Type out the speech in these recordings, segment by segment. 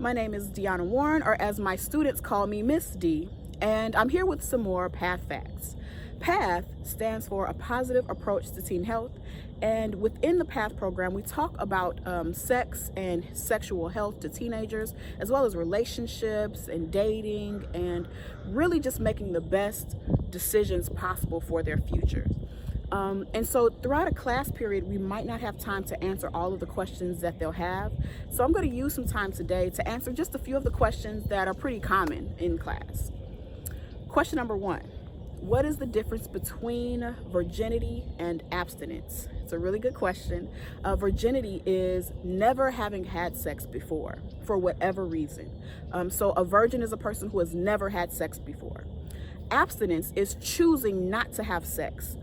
My name is Dionna Warren, or as my students call me, Miss D, and I'm here with some more PATH facts. PATH stands for a positive approach to teen health, and within the PATH program, we talk about sex and sexual health to teenagers, as well as relationships and dating, and really just making the best decisions possible for their future. And so throughout a class period, we might not have time to answer all of the questions that they'll have. So I'm going to use some time today to answer just a few of the questions that are pretty common in class. Question number 1. What is the difference between virginity and abstinence? It's a really good question. Virginity is never having had sex before, for whatever reason. So a virgin is a person who has never had sex before. Abstinence is choosing not to have sex.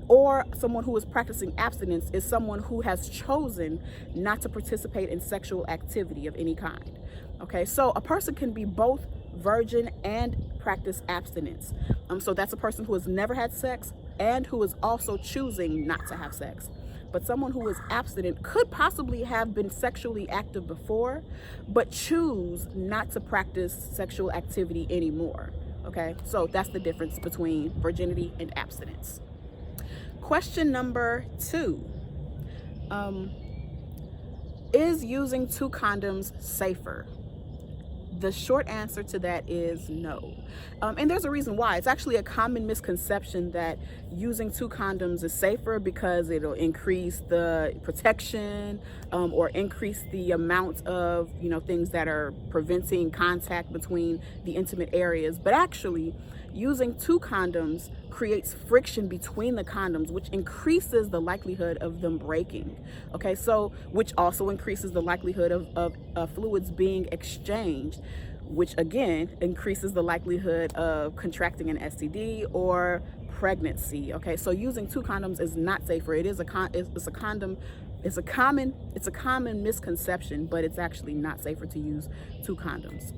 Or someone who is practicing abstinence is someone who has chosen not to participate in sexual activity of any kind. Okay, so a person can be both virgin and practice abstinence. So that's a person who has never had sex and who is also choosing not to have sex. But someone who is abstinent could possibly have been sexually active before, but choose not to practice sexual activity anymore. Okay, so that's the difference between virginity and abstinence. Question number 2. Is using 2 condoms safer? The short answer to that is no. And there's a reason why. It's actually a common misconception that using 2 condoms is safer because it'll increase the protection or increase the amount of, things that are preventing contact between the intimate areas. But actually, using 2 condoms creates friction between the condoms, which increases the likelihood of them breaking. Okay, so which also increases the likelihood of fluids being exchanged, which again increases the likelihood of contracting an STD or pregnancy. Okay, so using 2 condoms is not safer. It is it's a common misconception, but it's actually not safer to use 2 condoms.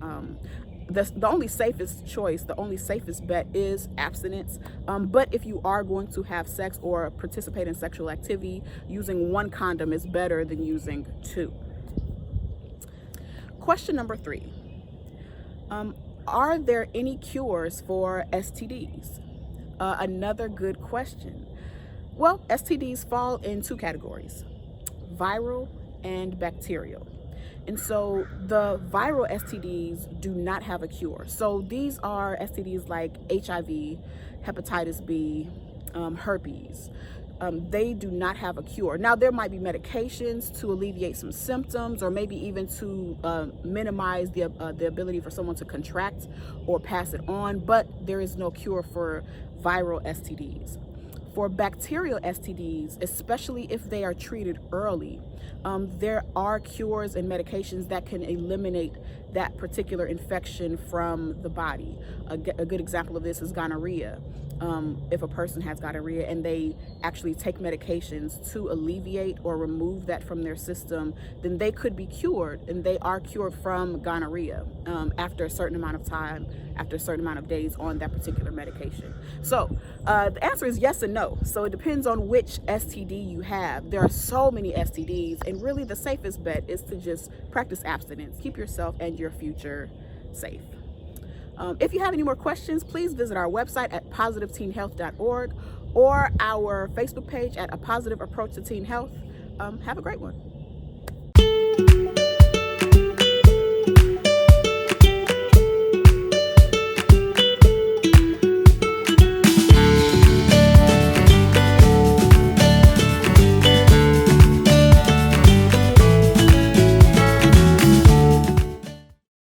The only safest choice, the only safest bet is abstinence. But if you are going to have sex or participate in sexual activity, using 1 condom is better than using 2. Question number 3. Are there any cures for STDs? Another good question. Well, STDs fall in 2 categories: viral and bacterial. And so the viral STDs do not have a cure. So these are STDs like HIV, hepatitis B, herpes. They do not have a cure. Now, there might be medications to alleviate some symptoms, or maybe even to minimize the ability for someone to contract or pass it on, but there is no cure for viral STDs. For bacterial STDs, especially if they are treated early, there are cures and medications that can eliminate that particular infection from the body. A good example of this is gonorrhea. If a person has gonorrhea and they actually take medications to alleviate or remove that from their system, then they could be cured, and they are cured from gonorrhea after a certain amount of time, after a certain amount of days on that particular medication. So the answer is yes and no. So it depends on which STD you have. There are so many STDs, and really the safest bet is to just practice abstinence. Keep yourself and your future safe. If you have any more questions, please visit our website at positiveteenhealth.org or our Facebook page at A Positive Approach to Teen Health. Have a great one.